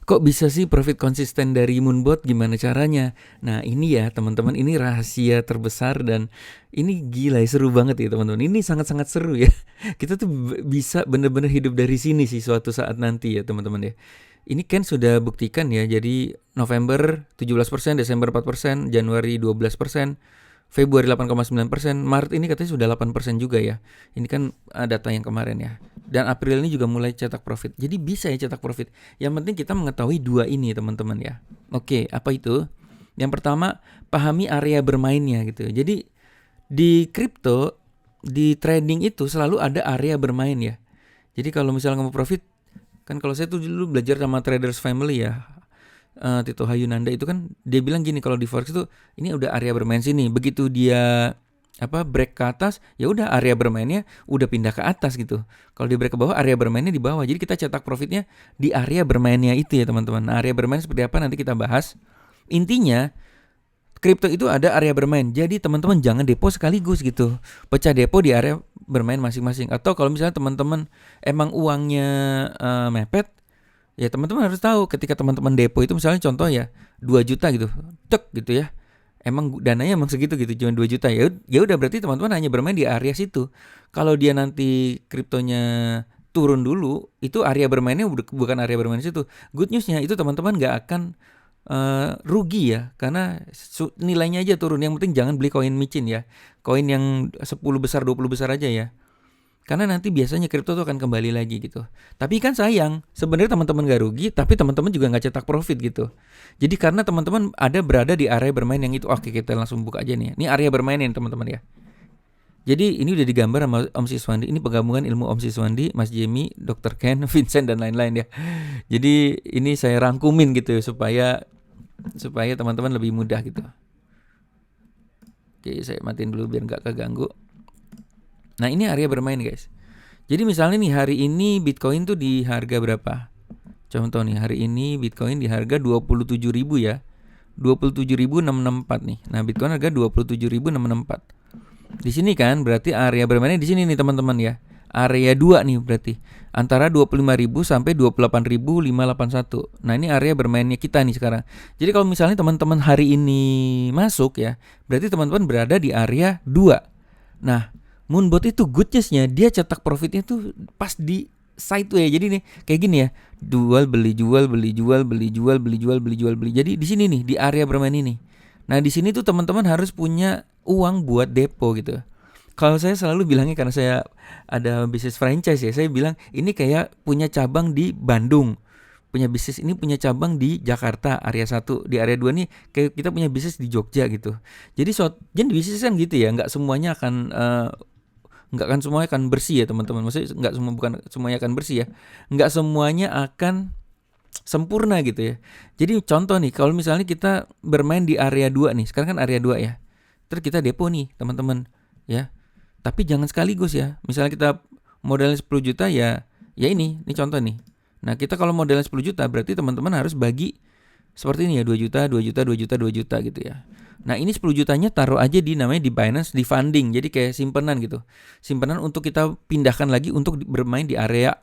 Kok bisa sih profit konsisten dari Moonbot? Gimana caranya? Nah ini ya teman-teman, ini rahasia terbesar dan ini gila ya, seru banget ya teman-teman. Ini sangat-sangat seru ya. Kita tuh bisa bener-bener hidup dari sini sih suatu saat nanti ya teman-teman ya. Ini Ken sudah buktikan ya, jadi November 17%, Desember 4%, Januari 12%, Februari 8,9%, Maret ini katanya sudah 8% juga ya. Ini kan data yang kemarin ya. Dan April ini juga mulai cetak profit. Jadi bisa ya cetak profit. Yang penting kita mengetahui dua ini teman-teman ya. Oke, apa itu? Yang pertama, pahami area bermainnya gitu. Jadi di kripto, di trading itu selalu ada area bermain ya. Jadi kalau misalnya mau profit, kan kalau saya tuh dulu belajar sama Traders Family ya, Tito Hayunanda itu kan dia bilang gini, kalau di forex itu ini udah area bermain sini. Begitu dia break ke atas, ya udah area bermainnya udah pindah ke atas gitu. Kalau dia break ke bawah, area bermainnya di bawah. Jadi kita cetak profitnya di area bermainnya itu ya teman-teman. Nah, area bermain seperti apa nanti kita bahas. Intinya kripto itu ada area bermain. Jadi teman-teman jangan depo sekaligus gitu. Pecah depo di area bermain masing-masing. Atau kalau misalnya teman-teman emang uangnya mepet, ya teman-teman harus tahu ketika teman-teman depo itu misalnya contoh ya 2 juta gitu. Tek gitu ya. Emang dananya emang segitu gitu, cuma 2 juta. Ya udah berarti teman-teman hanya bermain di area situ. Kalau dia nanti kriptonya turun dulu, itu area bermainnya bukan area bermain situ. Good newsnya itu teman-teman nggak akan rugi ya, karena nilainya aja turun. Yang penting jangan beli koin micin ya, koin yang 10 besar 20 besar aja ya, karena nanti biasanya kripto tuh akan kembali lagi gitu. Tapi kan sayang, sebenarnya teman-teman gak rugi, tapi teman-teman juga gak cetak profit gitu. Jadi karena teman-teman ada berada di area bermain yang itu. Oke, kita langsung buka aja nih. Ini area bermain ini teman-teman ya. Jadi ini udah digambar sama Om Siswandi. Ini penggabungan ilmu Om Siswandi, Mas Jamie, Dr. Ken, Vincent dan lain-lain ya. Jadi ini saya rangkumin gitu supaya teman-teman lebih mudah gitu. Oke, saya matiin dulu biar gak keganggu. Nah ini area bermain guys. Jadi misalnya nih hari ini Bitcoin tuh di harga berapa? Contoh nih hari ini Bitcoin di harga 27.000 ya. 27.664 nih. Nah Bitcoin harga 27.664. Di sini kan berarti area bermainnya di sini nih teman-teman ya. Area 2 nih berarti antara 25.000 sampai 28.581. Nah ini area bermainnya kita nih sekarang. Jadi kalau misalnya teman-teman hari ini masuk ya, berarti teman-teman berada di area 2. Nah Moonbot itu good newsnya dia cetak profitnya tuh pas di sideway. Jadi nih kayak gini ya, jual beli jual beli jual beli jual beli jual beli jual beli. Jadi di sini nih di area bermain ini. Nah di sini tuh teman-teman harus punya uang buat depo gitu. Kalau saya selalu bilangnya, karena saya ada bisnis franchise ya, saya bilang ini kayak punya cabang di Bandung. Punya bisnis ini punya cabang di Jakarta area 1, di area 2 nih kayak kita punya bisnis di Jogja gitu. Jadi jadi bisnis kan gitu ya, nggak semuanya akan semuanya akan bersih ya teman-teman. Maksudnya bukan semuanya akan bersih ya. Nggak semuanya akan sempurna gitu ya. Jadi contoh nih, kalau misalnya kita bermain di area 2 nih, sekarang kan area 2 ya. Terus kita depo nih teman-teman ya. Tapi jangan sekaligus ya. Misalnya kita modalnya 10 juta ya ini contoh nih. Nah kita kalau modalnya 10 juta berarti teman-teman harus bagi seperti ini ya, 2 juta, 2 juta, 2 juta, 2 juta gitu ya. Nah ini 10 jutanya taruh aja di namanya di Binance, di funding. Jadi kayak simpenan gitu. Simpenan untuk kita pindahkan lagi untuk bermain di area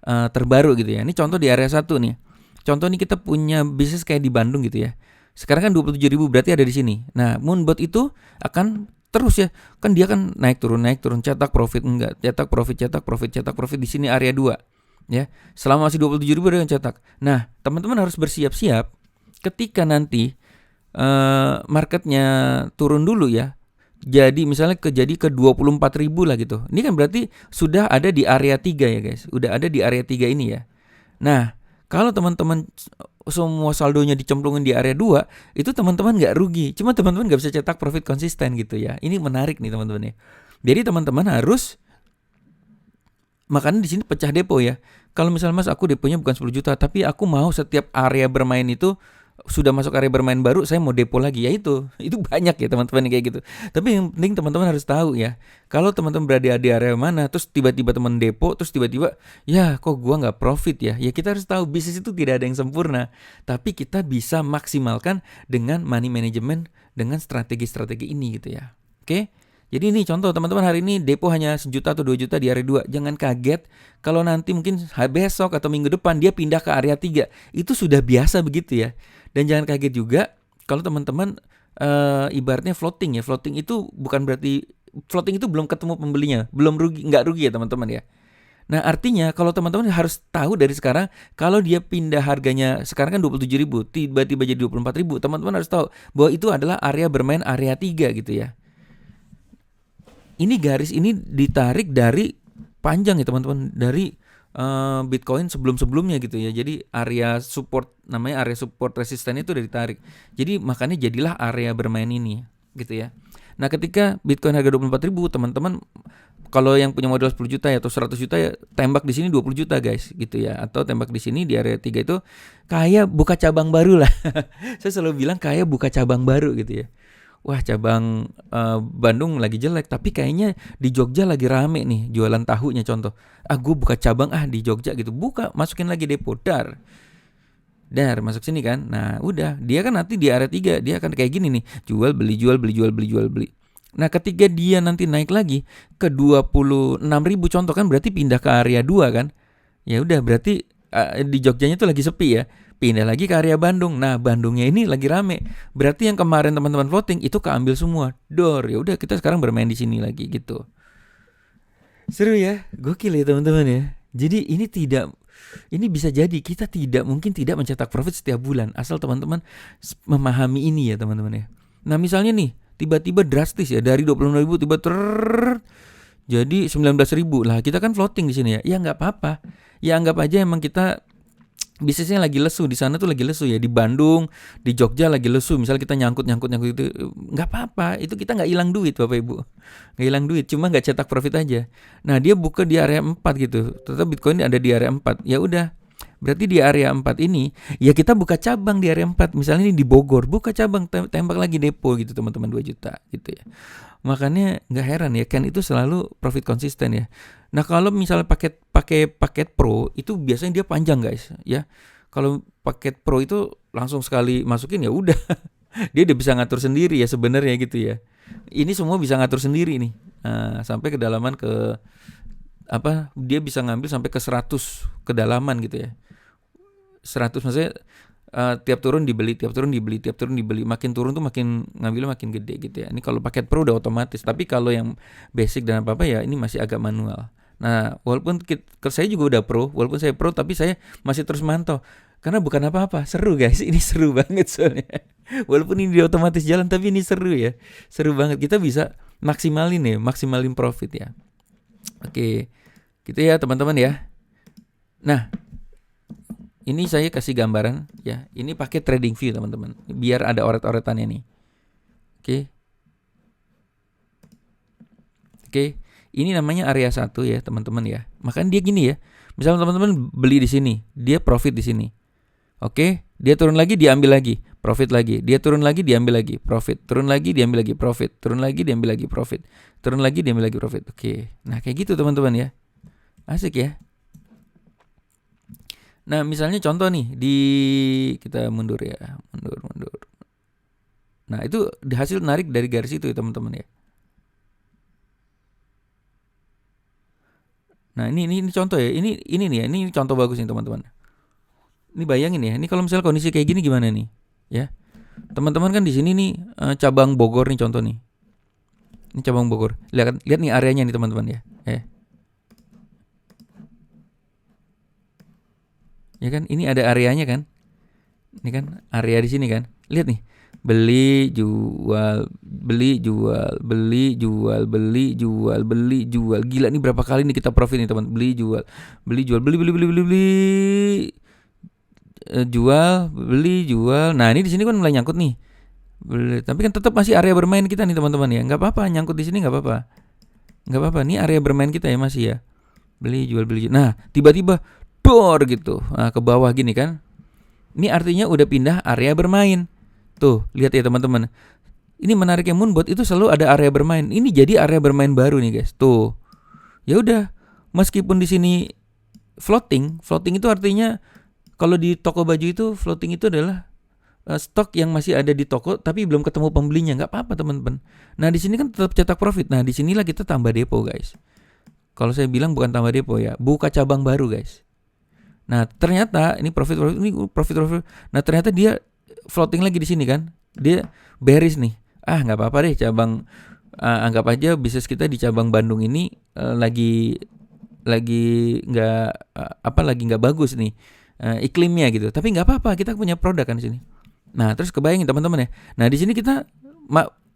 terbaru gitu ya. Ini contoh di area 1 nih. Contoh nih kita punya bisnis kayak di Bandung gitu ya. Sekarang kan 27.000 berarti ada di sini. Nah Moonbot itu akan terus ya. Kan dia kan naik turun cetak profit enggak, cetak profit di sini area 2 ya. Selama masih 27.000 dia akan cetak. Nah, teman-teman harus bersiap-siap ketika nanti marketnya turun dulu ya. Jadi misalnya ke 24.000 lah gitu. Ini kan berarti sudah ada di area 3 ya guys. Udah ada di area 3 ini ya. Nah, kalau teman-teman semua saldonya dicemplungin di area 2, itu teman-teman nggak rugi. Cuma teman-teman nggak bisa cetak profit konsisten gitu ya. Ini menarik nih teman-teman ya. Jadi teman-teman harus, makanya di sini pecah depo ya. Kalau misalnya Mas aku deponya bukan 10 juta, tapi aku mau setiap area bermain itu sudah masuk area bermain baru saya mau depo lagi, ya itu banyak ya teman-teman kayak gitu. Tapi yang penting teman-teman harus tahu ya, kalau teman-teman berada di area mana terus tiba-tiba teman depo, terus tiba-tiba ya kok gua nggak profit ya kita harus tahu bisnis itu tidak ada yang sempurna, tapi kita bisa maksimalkan dengan money management, dengan strategi-strategi ini gitu ya. Oke, Jadi ini contoh teman-teman, hari ini depo hanya 1 juta atau 2 juta di area 2. Jangan kaget kalau nanti mungkin besok atau minggu depan dia pindah ke area 3. Itu sudah biasa begitu ya. Dan jangan kaget juga kalau teman-teman ibaratnya floating ya. Floating itu bukan berarti floating itu belum ketemu pembelinya, belum rugi, nggak rugi ya teman-teman ya. Nah artinya kalau teman-teman harus tahu dari sekarang, kalau dia pindah harganya sekarang kan 27.000, tiba-tiba jadi 24.000, teman-teman harus tahu bahwa itu adalah area bermain area 3 gitu ya. Ini garis ini ditarik dari panjang ya teman-teman, dari Bitcoin sebelum-sebelumnya gitu ya. Jadi area support, namanya area support resisten itu udah ditarik. Jadi makanya jadilah area bermain ini gitu ya. Nah ketika Bitcoin harga 24.000, teman-teman kalau yang punya modal 10 juta ya, atau 100 juta ya, tembak di sini 20 juta guys gitu ya. Atau tembak di sini di area 3 itu kayak buka cabang baru lah. Saya selalu bilang kayak buka cabang baru gitu ya. Wah cabang Bandung lagi jelek, tapi kayaknya di Jogja lagi rame nih jualan tahunya contoh. Gue buka cabang di Jogja gitu. Buka, masukin lagi depo, dar masuk sini kan. Nah udah, dia kan nanti di area 3 dia akan kayak gini nih, jual beli jual beli jual beli jual beli. Nah ketika dia nanti naik lagi ke 26.000 contoh kan, berarti pindah ke area 2 kan. Ya udah berarti di Jogjanya tuh lagi sepi ya. Pindah lagi ke area Bandung. Nah, Bandungnya ini lagi rame. Berarti yang kemarin teman-teman floating itu keambil semua. Ya udah kita sekarang bermain di sini lagi gitu. Seru ya, gokil ya teman-teman ya. Jadi ini bisa jadi kita mungkin tidak mencetak profit setiap bulan, asal teman-teman memahami ini ya teman-teman ya. Nah, misalnya nih, tiba-tiba drastis ya, dari 26.000 tiba jadi 19.000 lah. Kita kan floating di sini ya. Ya nggak apa-apa. Ya anggap aja emang kita bisnisnya lagi lesu di sana tuh, lagi lesu ya, di Bandung, di Jogja lagi lesu. Misal kita nyangkut itu nggak apa-apa, itu kita nggak hilang duit Bapak Ibu, nggak hilang duit, cuma nggak cetak profit aja. Nah dia buka di area 4 gitu, tetap Bitcoin ada di area 4. Ya udah, berarti di area 4 ini ya kita buka cabang di area 4. Misalnya ini di Bogor, buka cabang, tembak lagi depo gitu teman-teman, 2 juta gitu ya. Makanya nggak heran ya, Ken itu selalu profit konsisten ya. Nah kalau misalnya pakai paket Pro itu biasanya dia panjang guys ya. Kalau paket Pro itu langsung sekali masukin ya udah dia udah bisa ngatur sendiri ya sebenarnya gitu ya. Ini semua bisa ngatur sendiri nih. Sampai kedalaman dia bisa ngambil sampai ke 100 kedalaman gitu ya. 100 maksudnya tiap turun dibeli, makin turun tuh makin ngambilnya makin gede gitu ya. Ini kalau paket Pro udah otomatis, tapi kalau yang basic dan apa ya ini masih agak manual. Nah, walaupun saya juga udah Pro, walaupun saya Pro tapi saya masih terus mantau. Karena bukan apa-apa, seru guys, ini seru banget soalnya. Walaupun ini otomatis jalan tapi ini seru ya. Seru banget, kita bisa maksimalin profit ya. Oke. Gitu ya teman-teman ya. Nah, ini saya kasih gambaran ya. Ini pakai trading view teman-teman, biar ada oret-oretannya nih. Oke. Ini namanya area 1 ya teman-teman ya. Makanya dia gini ya. Misalnya teman-teman beli di sini, dia profit di sini. Oke, dia turun lagi, diambil lagi, profit lagi. Dia turun lagi, diambil lagi, profit. Turun lagi, diambil lagi, profit. Turun lagi, diambil lagi, profit. Turun lagi, diambil lagi, profit. Oke. Nah, kayak gitu teman-teman ya. Asik ya. Nah, misalnya contoh nih, kita mundur ya, mundur. Nah, itu hasil narik dari garis itu ya teman-teman ya. Nah, ini contoh ya. Ini nih ya, ini contoh bagus nih teman-teman. Ini bayangin ya, ini kalau misalnya kondisi kayak gini gimana nih? Ya. Teman-teman kan di sini nih cabang Bogor nih contoh nih. Ini cabang Bogor. Lihat nih areanya nih teman-teman ya. Ya kan, ini ada areanya kan? Ini kan area di sini kan? Lihat nih. Beli, jual, beli, jual, beli, jual, beli, jual, beli, jual. Gila nih berapa kali nih kita profit nih teman. Beli, jual, beli, jual, beli, jual, beli, jual. Nah ini di sini kan mulai nyangkut nih. Tapi kan tetap masih area bermain kita nih teman-teman ya. Nggak apa-apa nyangkut di sini, nggak apa-apa. Nggak apa-apa. Ini area bermain kita ya masih ya. Beli, jual, beli, jual. Nah tiba-tiba dor gitu. Nah, ke bawah gini kan. Ini artinya udah pindah area bermain. Tuh, lihat ya teman-teman. Ini menariknya Moonbot itu selalu ada area bermain. Ini jadi area bermain baru nih guys. Tuh. Ya udah, meskipun di sini floating itu artinya kalau di toko baju itu floating itu adalah stok yang masih ada di toko tapi belum ketemu pembelinya, nggak apa-apa teman-teman. Nah di sini kan tetap cetak profit. Nah di sinilah kita tambah depo guys. Kalau saya bilang bukan tambah depo ya, buka cabang baru guys. Nah ternyata ini profit. Nah ternyata dia floating lagi di sini kan, dia bearish nih. Nggak apa-apa deh cabang, anggap aja bisnis kita di cabang Bandung ini lagi nggak lagi nggak bagus nih iklimnya gitu. Tapi nggak apa-apa, kita punya produk kan di sini. Nah terus kebayangin teman-teman ya. Nah di sini kita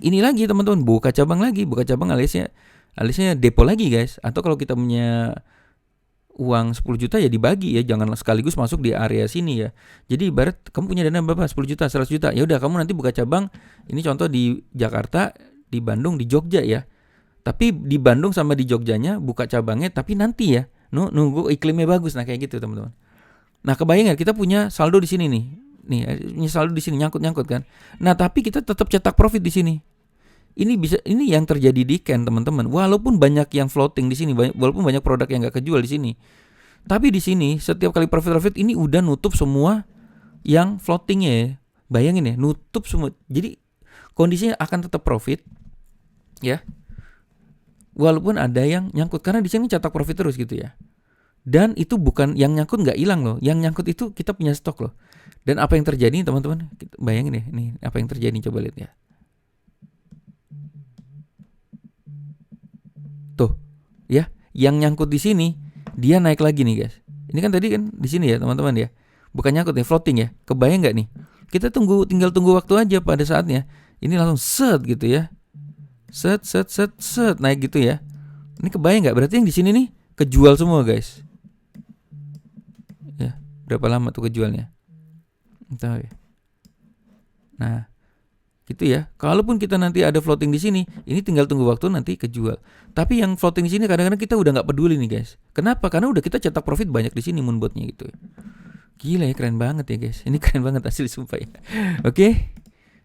ini lagi teman-teman, buka cabang aliasnya depo lagi guys. Atau kalau kita punya uang 10 juta ya dibagi ya, jangan sekaligus masuk di area sini ya. Jadi ibarat kamu punya dana berapa, 10 juta, 100 juta, ya udah kamu nanti buka cabang. Ini contoh di Jakarta, di Bandung, di Jogja ya. Tapi di Bandung sama di Jogjanya buka cabangnya, tapi nanti ya nunggu iklimnya bagus. Nah kayak gitu teman-teman. Nah kebayang ya, kita punya saldo di sini nih punya saldo di sini nyangkut kan. Nah tapi kita tetap cetak profit di sini. Ini yang terjadi di Ken teman-teman. Walaupun banyak yang floating di sini, walaupun banyak produk yang nggak kejual di sini, tapi di sini setiap kali profit ini udah nutup semua yang floatingnya ya. Bayangin ya, nutup semua. Jadi kondisinya akan tetap profit ya. Walaupun ada yang nyangkut, karena di sini cetak profit terus gitu ya. Dan itu bukan yang nyangkut, nggak hilang loh. Yang nyangkut itu kita punya stok loh. Dan apa yang terjadi teman-teman? Bayangin ya, ini apa yang terjadi, coba lihat ya. Tuh, ya, yang nyangkut di sini dia naik lagi nih guys. Ini kan tadi kan di sini ya teman-teman ya. Bukan nyangkut ya, floating ya. Kebayang nggak nih? Kita tinggal tunggu waktu aja pada saatnya. Ini langsung set gitu ya. Set naik gitu ya. Ini kebayang nggak? Berarti yang di sini nih kejual semua guys. Ya, berapa lama tuh kejualnya? Entah ya. Nah, gitu ya. Kalaupun kita nanti ada floating di sini, ini tinggal tunggu waktu nanti kejual. Tapi yang floating di sini kadang-kadang kita udah nggak peduli nih guys. Kenapa? Karena udah kita cetak profit banyak di sini moonbotnya gitu. Gila ya, keren banget ya guys. Ini keren banget asli sumpah ya. Oke.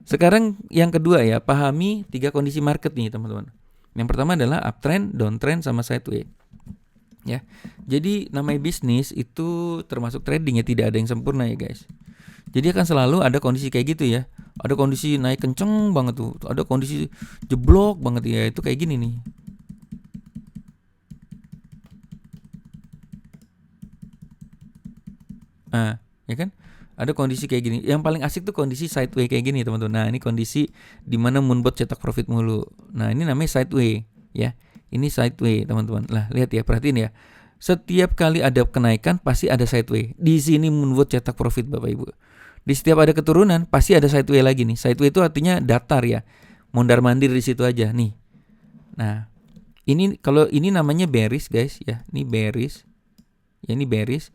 Sekarang yang kedua ya, pahami 3 kondisi market nih teman-teman. Yang pertama adalah uptrend, downtrend, sama sideways. Ya. Jadi namanya bisnis itu termasuk trading ya, tidak ada yang sempurna ya guys. Jadi akan selalu ada kondisi kayak gitu ya. Ada kondisi naik kenceng banget tuh, ada kondisi jeblok banget ya, itu kayak gini nih. Ya kan? Ada kondisi kayak gini. Yang paling asik tuh kondisi sideways kayak gini teman-teman. Nah, ini kondisi dimana moonbot cetak profit mulu. Nah, ini namanya sideways ya. Ini sideways teman-teman. Lah, lihat ya, perhatiin ya. Setiap kali ada kenaikan pasti ada sideways. Di sini moonbot cetak profit Bapak Ibu. Di setiap ada keturunan pasti ada sideways lagi nih. Sideways itu artinya datar ya. Mondar-mandir di situ aja nih. Nah, ini kalau ini namanya bearish guys ya. Ini bearish. Ya ini bearish.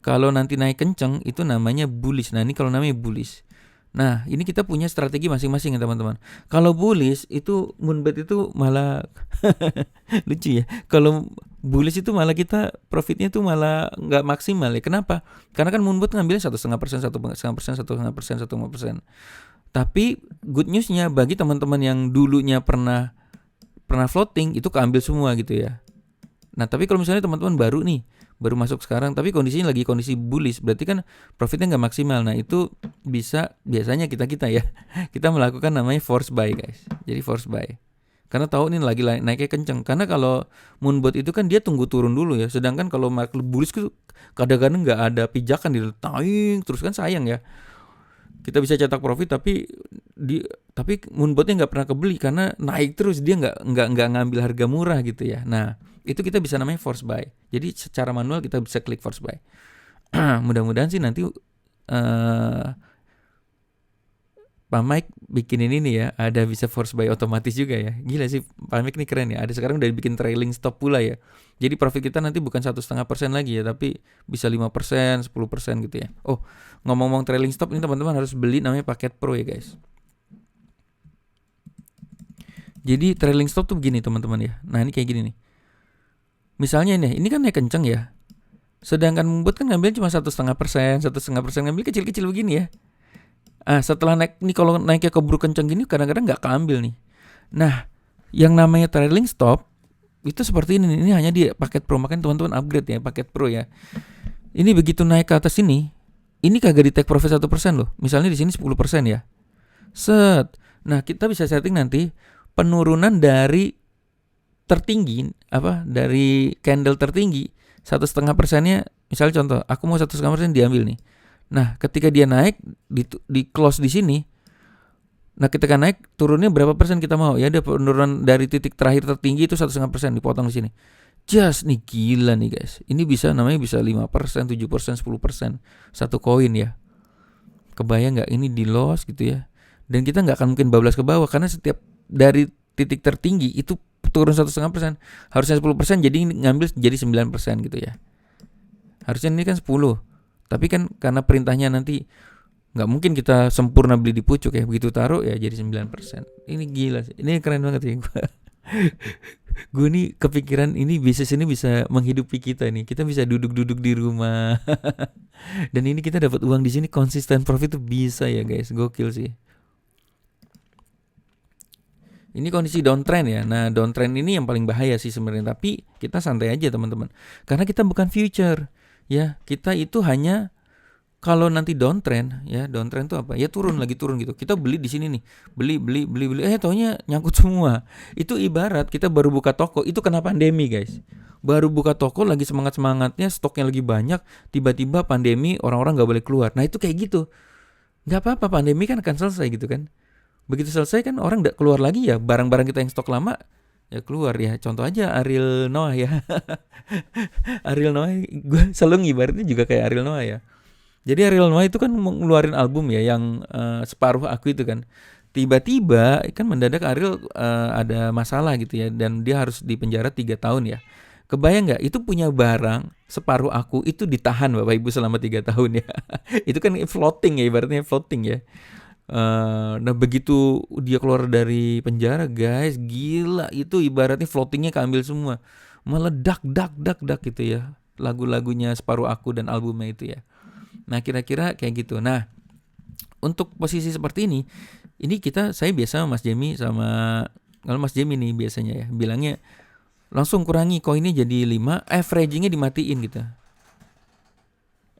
Kalau nanti naik kenceng itu namanya bullish. Nah, ini kalau namanya bullish. Nah, ini kita punya strategi masing-masing ya teman-teman. Kalau bullish itu moonbet itu malah lucu ya. Kalau bullish itu malah kita profitnya itu malah nggak maksimal ya. Kenapa? Karena kan moonbet ngambilnya 1,5%, 1,5%. Tapi good newsnya bagi teman-teman yang dulunya pernah floating itu keambil semua gitu ya. Nah, tapi kalau misalnya teman-teman baru masuk sekarang, tapi kondisinya lagi kondisi bullish, berarti kan profitnya nggak maksimal. Nah itu biasanya kita ya, kita melakukan namanya force buy guys. Jadi force buy, karena tahu ini lagi naiknya kenceng. Karena kalau moonbot itu kan dia tunggu turun dulu ya, sedangkan kalau market bullish itu kadang-kadang nggak ada pijakan, di taing terus kan sayang ya. Kita bisa cetak profit tapi moonbotnya nggak pernah kebeli karena naik terus, dia nggak ngambil harga murah gitu ya. Nah itu kita bisa namanya force buy. Jadi secara manual kita bisa klik force buy. Mudah-mudahan sih nanti Pak Mike bikinin ini ya, ada bisa force buy otomatis juga ya. Gila sih Pak Mike ini keren ya. Ada sekarang udah bikin trailing stop pula ya. Jadi profit kita nanti bukan 1,5% lagi ya, tapi bisa 5%, 10% gitu ya. Oh, ngomong-ngomong trailing stop ini teman-teman harus beli namanya paket pro ya guys. Jadi trailing stop tuh begini teman-teman ya. Nah ini kayak gini nih. Misalnya ini kan naik kenceng ya. Sedangkan moonbot kan ngambil cuma 1,5%, ngambil kecil-kecil begini ya. Setelah naik nih, kalau naiknya keburu kenceng gini kadang-kadang nggak keambil nih. Nah, yang namanya trailing stop itu seperti ini. Ini hanya di paket pro, makanya teman-teman upgrade ya paket pro ya. Ini begitu naik ke atas ini, ini kagak di take profit 1% loh. Misalnya di sini 10% ya. Set. Nah, kita bisa setting nanti penurunan dari tertinggi dari candle tertinggi 1,5%-nya. Misalnya contoh, aku mau 1,5% diambil nih. Nah, ketika dia naik di close di sini. Nah, ketika naik turunnya berapa persen kita mau? Ya, ada penurunan dari titik terakhir tertinggi itu 1,5% dipotong di sini. Just nih gila nih guys. Ini bisa namanya bisa 5%, 7%, 10% satu koin ya. Kebayang nggak ini di loss gitu ya? Dan kita nggak akan mungkin bablas ke bawah karena setiap dari titik tertinggi itu turun 1,5%. Harusnya 10%, jadi ngambil jadi 9% gitu ya. Harusnya ini kan 10. Tapi kan karena perintahnya nanti nggak mungkin kita sempurna beli di pucuk ya. Begitu taruh ya jadi 9%. Ini gila sih. Ini keren banget sih. Gue nih kepikiran ini bisnis ini bisa menghidupi kita nih. Kita bisa duduk-duduk di rumah. Dan ini kita dapat uang di sini konsisten profit tuh bisa ya guys. Gokil sih. Ini kondisi downtrend ya. Nah, downtrend ini yang paling bahaya sih sebenarnya. Tapi kita santai aja teman-teman. Karena kita bukan future. Ya, kita itu hanya kalau nanti downtrend ya, downtrend itu apa? Ya turun gitu. Kita beli di sini nih. Beli. Taunya nyangkut semua. Itu ibarat kita baru buka toko, itu kena pandemi, guys. Baru buka toko lagi semangat-semangatnya, stoknya lagi banyak, tiba-tiba pandemi, orang-orang enggak boleh keluar. Nah, itu kayak gitu. Enggak apa-apa, pandemi kan akan selesai gitu kan. Begitu selesai kan orang enggak keluar lagi ya, barang-barang kita yang stok lama ya keluar ya. Contoh aja Ariel Noah ya. Ariel Noah, gue selalu ngibaratnya juga kayak Ariel Noah ya. Jadi Ariel Noah itu kan ngeluarin album ya yang Separuh Aku itu kan. Tiba-tiba kan mendadak Ariel ada masalah gitu ya dan dia harus dipenjara 3 tahun ya. Kebayang nggak? Itu punya barang Separuh Aku itu ditahan Bapak Ibu selama 3 tahun ya. Itu kan floating ya, ibaratnya floating ya. Nah begitu dia keluar dari penjara guys, gila itu ibaratnya floatingnya keambil semua. Meledak dak gitu ya. Lagu-lagunya Separuh Aku dan albumnya itu ya. Nah kira-kira kayak gitu. Nah untuk posisi seperti ini saya biasa Mas Jamie sama kalau Mas Jamie nih biasanya ya bilangnya langsung kurangi koinnya jadi 5, averagingnya dimatiin gitu.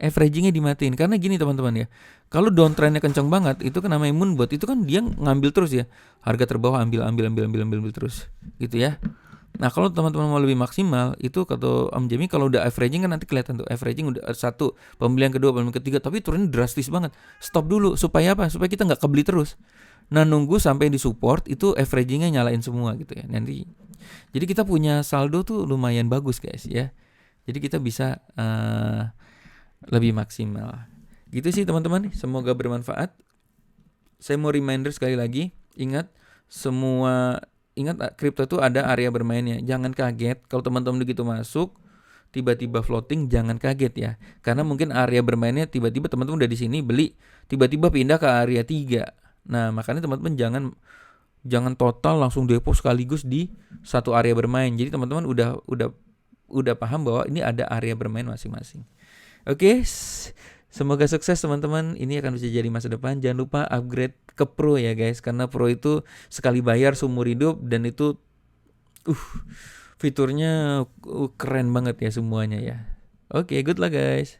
Averagingnya dimatiin karena gini teman-teman ya. Kalau downtrendnya kencang banget itu kan namanya moonbot, itu kan dia ngambil terus ya. Harga terbawah ambil terus gitu ya. Nah kalau teman-teman mau lebih maksimal itu kata Om Jamie kalau udah averaging kan nanti kelihatan tuh averaging udah 1, pembelian kedua, pembelian ketiga tapi turunnya drastis banget. Stop dulu supaya apa? Supaya kita nggak kebeli terus. Nah nunggu sampai di support itu averagingnya nyalain semua gitu ya. Nanti jadi kita punya saldo tuh lumayan bagus guys ya. Jadi kita bisa lebih maksimal. Gitu sih teman-teman. Semoga bermanfaat. Saya mau reminder sekali lagi, ingat kripto itu ada area bermainnya. Jangan kaget kalau teman-teman begitu masuk tiba-tiba floating, jangan kaget ya. Karena mungkin area bermainnya tiba-tiba teman-teman udah di sini beli, tiba-tiba pindah ke area 3. Nah, makanya teman-teman jangan total langsung depo sekaligus di satu area bermain. Jadi teman-teman udah paham bahwa ini ada area bermain masing-masing. Oke. Semoga sukses teman-teman. Ini akan bisa jadi masa depan. Jangan lupa upgrade ke Pro ya guys. Karena Pro itu sekali bayar seumur hidup. Dan itu fiturnya keren banget ya semuanya ya. Oke, good luck guys.